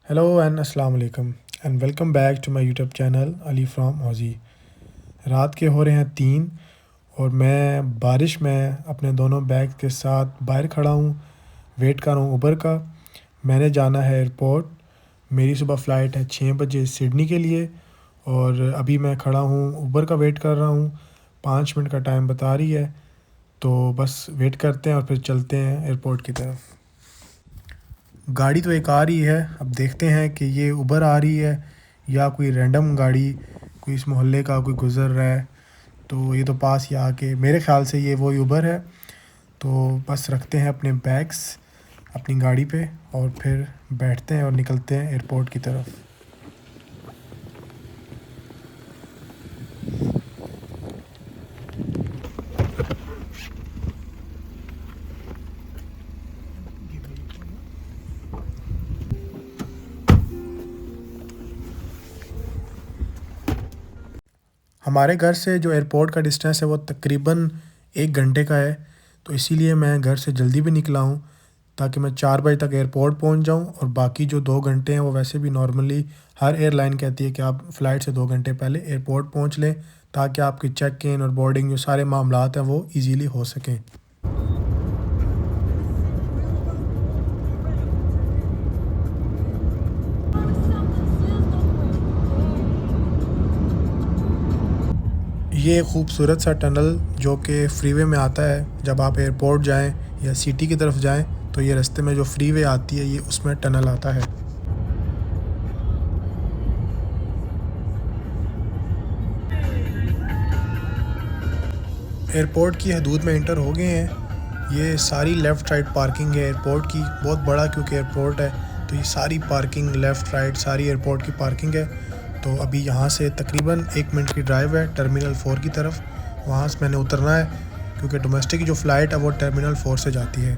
Hello and अस्सलाम वालेकुम and welcome back to my YouTube channel Ali from Aussie. रात के हो रहे हैं 3 और मैं बारिश में अपने दोनों बैग के साथ बाहर खड़ा हूँ। वेट कर रहा हूँ उबर का। मैंने जाना है एयरपोर्ट। मेरी सुबह फ़्लाइट है 6 बजे सिडनी के लिए और अभी मैं खड़ा हूँ उबर का वेट कर रहा हूँ। 5 मिनट का टाइम बता रही है, तो बस वेट करते हैं और फिर चलते हैं एयरपोर्ट की तरफ। गाड़ी तो एक आ रही है, अब देखते हैं कि ये उबर आ रही है या कोई रैंडम गाड़ी, कोई इस मोहल्ले का कोई गुज़र रहा है। तो ये तो पास ही आके मेरे ख़्याल से ये वही उबर है। तो बस रखते हैं अपने बैग्स अपनी गाड़ी पे और फिर बैठते हैं और निकलते हैं एयरपोर्ट की तरफ। हमारे घर से जो एयरपोर्ट का डिस्टेंस है वो तकरीबन 1 घंटे का है, तो इसीलिए मैं घर से जल्दी भी निकला हूँ ताकि मैं 4 बजे तक एयरपोर्ट पहुँच जाऊँ। और बाकी जो 2 घंटे हैं वो वैसे भी नॉर्मली हर एयरलाइन कहती है कि आप फ़्लाइट से 2 घंटे पहले एयरपोर्ट पहुँच लें ताकि आपकी चेक इन और बोर्डिंग जो सारे मामलात हैं वो ईज़िली हो सकें। ये खूबसूरत सा टनल जो कि फ्रीवे में आता है, जब आप एयरपोर्ट जाएं या सिटी की तरफ जाएं तो ये रास्ते में जो फ्रीवे आती है ये उसमें टनल आता है। एयरपोर्ट की हदूद में इंटर हो गए हैं। ये सारी लेफ़्ट राइट पार्किंग है एयरपोर्ट की, बहुत बड़ा क्योंकि एयरपोर्ट है तो ये सारी पार्किंग लेफ़्ट राइट सारी एयरपोर्ट की पार्किंग है। तो अभी यहाँ से तकरीबन 1 मिनट की ड्राइव है टर्मिनल 4 की तरफ। वहाँ से मैंने उतरना है क्योंकि डोमेस्टिक जो फ़्लाइट है वो टर्मिनल 4 से जाती है।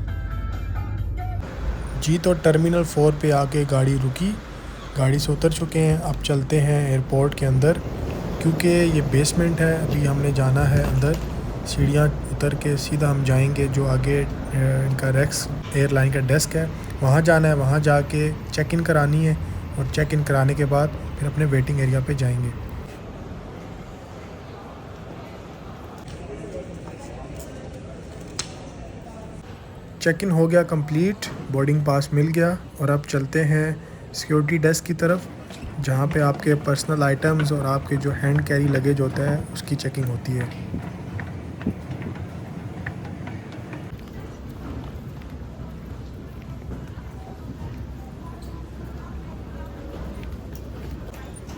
जी, तो टर्मिनल 4 पे आके गाड़ी रुकी, गाड़ी से उतर चुके हैं। अब चलते हैं एयरपोर्ट के अंदर क्योंकि ये बेसमेंट है। अभी हमने जाना है अंदर, सीढ़ियाँ उतर के सीधा हम जाएंगे जो आगे इनका रेक्स एयरलाइन का डेस्क है वहाँ जाना है। वहाँ जाके चेक इन करानी है और चेक इन कराने के बाद फिर अपने वेटिंग एरिया पे जाएंगे। चेक इन हो गया कंप्लीट, बोर्डिंग पास मिल गया और अब चलते हैं सिक्योरिटी डेस्क की तरफ जहाँ पे आपके पर्सनल आइटम्स और आपके जो हैंड कैरी लगेज होता है उसकी चेकिंग होती है।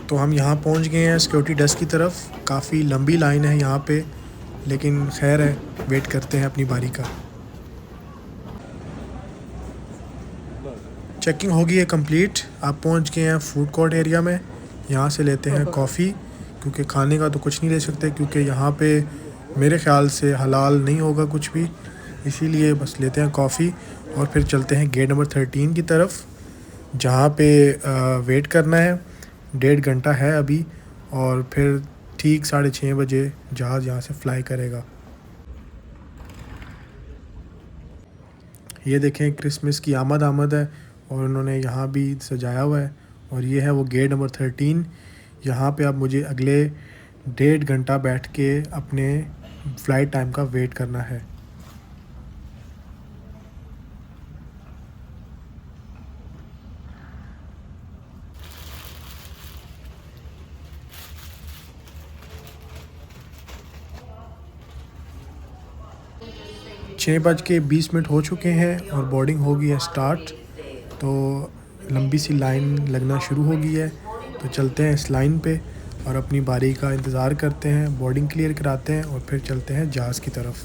तो हम यहाँ पहुँच गए हैं सिक्योरिटी डेस्क की तरफ। काफ़ी लंबी लाइन है यहाँ पे, लेकिन खैर है, वेट करते हैं अपनी बारी का। चेकिंग हो गई है कंप्लीट। आप पहुँच गए हैं फूड कोर्ट एरिया में। यहाँ से लेते हैं कॉफ़ी क्योंकि खाने का तो कुछ नहीं ले सकते क्योंकि यहाँ पे मेरे ख़्याल से हलाल नहीं होगा कुछ भी, इसीलिए बस लेते हैं कॉफ़ी और फिर चलते हैं गेट नंबर 13 की तरफ जहाँ पे वेट करना है। 1.5 घंटा है अभी और फिर ठीक 6:30 बजे जहाज़ यहाँ से फ़्लाई करेगा। ये देखें क्रिसमस की आमद है और उन्होंने यहाँ भी सजाया हुआ है और ये है वो गेट नंबर 13। यहाँ पे अब मुझे अगले 1.5 घंटा बैठ के अपने फ़्लाइट टाइम का वेट करना है। छः बज के 20 मिनट हो चुके हैं और बोर्डिंग हो गई है स्टार्ट। तो लंबी सी लाइन लगना शुरू हो गई है, तो चलते हैं इस लाइन पे और अपनी बारी का इंतज़ार करते हैं, बोर्डिंग क्लियर कराते हैं और फिर चलते हैं जहाज़ की तरफ।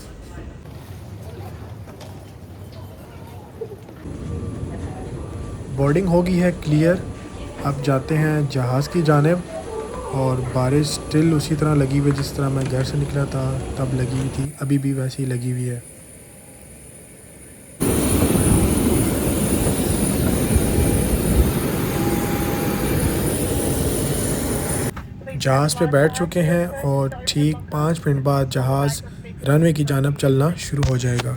बोर्डिंग हो गई है क्लियर, अब जाते हैं जहाज़ की जानिब। और बारिश स्टिल उसी तरह लगी हुई जिस तरह मैं घर से निकला था तब लगी हुई थी, अभी भी वैसे ही लगी हुई है। जहाज़ पे बैठ चुके हैं और ठीक 5 मिनट बाद जहाज़ रनवे की जानब चलना शुरू हो जाएगा।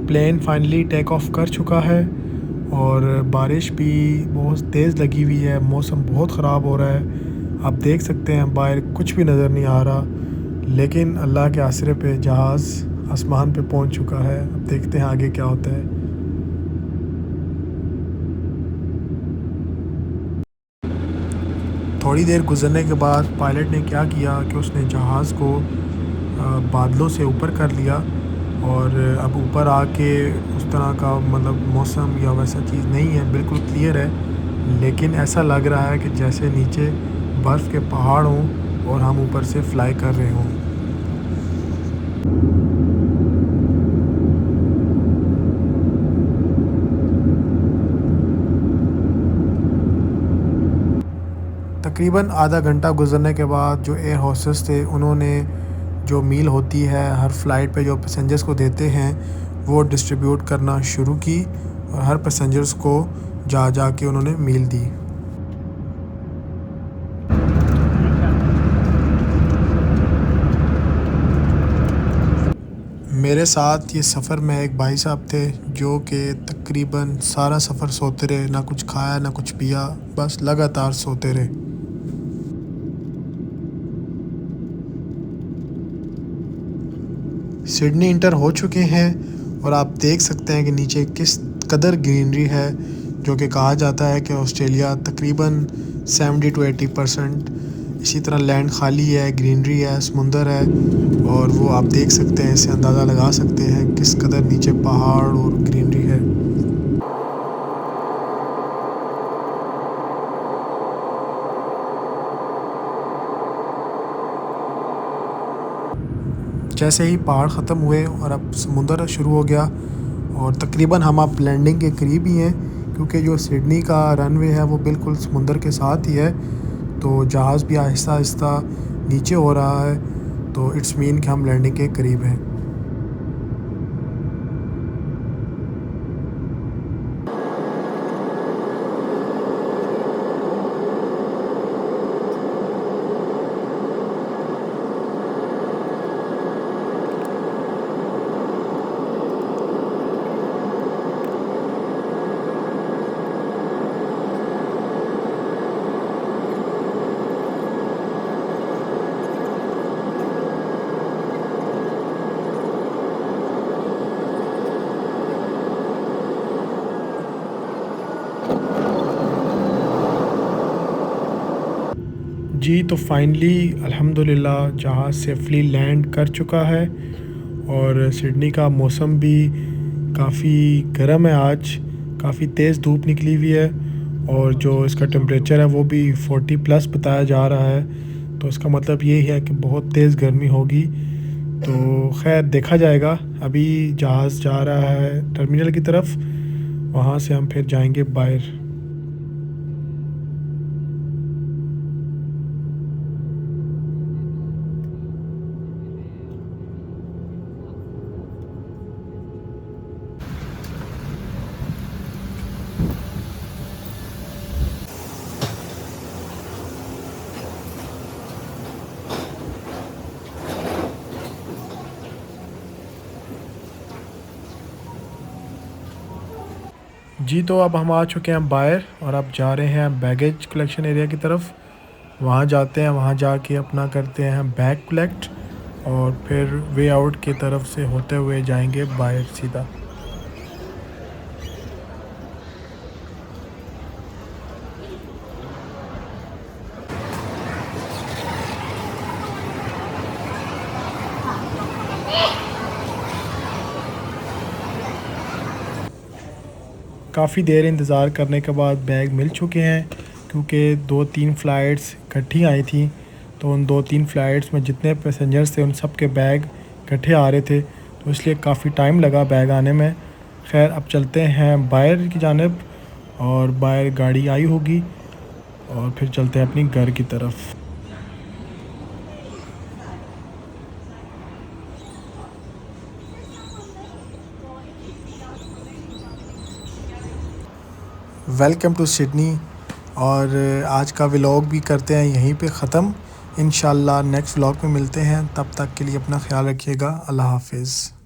प्लेन फाइनली टेक ऑफ कर चुका है और बारिश भी बहुत तेज़ लगी हुई है, मौसम बहुत ख़राब हो रहा है। आप देख सकते हैं बाहर कुछ भी नज़र नहीं आ रहा, लेकिन अल्लाह के आसरे पे जहाज़ आसमान पे पहुंच चुका है। अब देखते हैं आगे क्या होता है। थोड़ी देर गुजरने के बाद पायलट ने क्या किया कि उसने जहाज़ को बादलों से ऊपर कर लिया और अब ऊपर आके उस तरह का मतलब मौसम या वैसा चीज़ नहीं है, बिल्कुल क्लियर है। लेकिन ऐसा लग रहा है कि जैसे नीचे बर्फ़ के पहाड़ हों और हम ऊपर से फ्लाई कर रहे हों। तकरीबन आधा घंटा गुजरने के बाद जो एयर होस्टेस थे उन्होंने जो मील होती है हर फ़्लाइट पे जो पैसेंजर्स को देते हैं वो डिस्ट्रीब्यूट करना शुरू की और हर पैसेंजर्स को जा के उन्होंने मील दी। मेरे साथ ये सफ़र में एक भाई साहब थे जो कि तकरीबन सारा सफ़र सोते रहे, ना कुछ खाया ना कुछ पिया, बस लगातार सोते रहे। सिडनी इंटर हो चुके हैं और आप देख सकते हैं कि नीचे किस कदर ग्रीनरी है, जो कि कहा जाता है कि ऑस्ट्रेलिया तकरीबन 70 to 80%। इसी तरह लैंड खाली है, ग्रीनरी है, समुंदर है और वो आप देख सकते हैं, इससे अंदाज़ा लगा सकते हैं किस कदर नीचे पहाड़ और ग्रीनरी है। जैसे ही पहाड़ ख़त्म हुए और अब समुंदर शुरू हो गया और तकरीबन हम अब लैंडिंग के करीब ही हैं, क्योंकि जो सिडनी का रनवे है वो बिल्कुल समुंदर के साथ ही है। तो जहाज़ भी आहिस्ता आहिस्ता नीचे हो रहा है, तो इट्स मीन कि हम लैंडिंग के करीब हैं। जी तो फाइनली अल्हम्दुलिल्लाह जहाज़ सेफ़ली लैंड कर चुका है और सिडनी का मौसम भी काफ़ी गर्म है। आज काफ़ी तेज़ धूप निकली हुई है और जो इसका टेम्परेचर है वो भी 40 प्लस बताया जा रहा है। तो इसका मतलब ये है कि बहुत तेज़ गर्मी होगी। तो खैर देखा जाएगा। अभी जहाज़ जा रहा है टर्मिनल की तरफ, वहाँ से हम फिर जाएंगे बाहर। जी तो अब हम आ चुके हैं बाहर और अब जा रहे हैं बैगेज कलेक्शन एरिया की तरफ। वहाँ जाते हैं, वहाँ जाके अपना करते हैं बैग कलेक्ट और फिर वे आउट की तरफ से होते हुए जाएंगे बाहर सीधा। काफ़ी देर इंतज़ार करने के बाद बैग मिल चुके हैं, क्योंकि 2-3 फ़्लाइट्स इकट्ठी आई थी। तो उन 2-3 फ़्लाइट्स में जितने पैसेंजर्स थे उन सब के बैग इकट्ठे आ रहे थे, तो इसलिए काफ़ी टाइम लगा बैग आने में। खैर अब चलते हैं बाहर की जानिब और बाहर गाड़ी आई होगी और फिर चलते हैं अपनी घर की तरफ। Welcome to Sydney. और आज का व्लॉग भी करते हैं यहीं पे ख़त्म। इंशाल्लाह नेक्स्ट व्लॉग में मिलते हैं, तब तक के लिए अपना ख्याल रखिएगा। अल्लाह हाफ़िज़।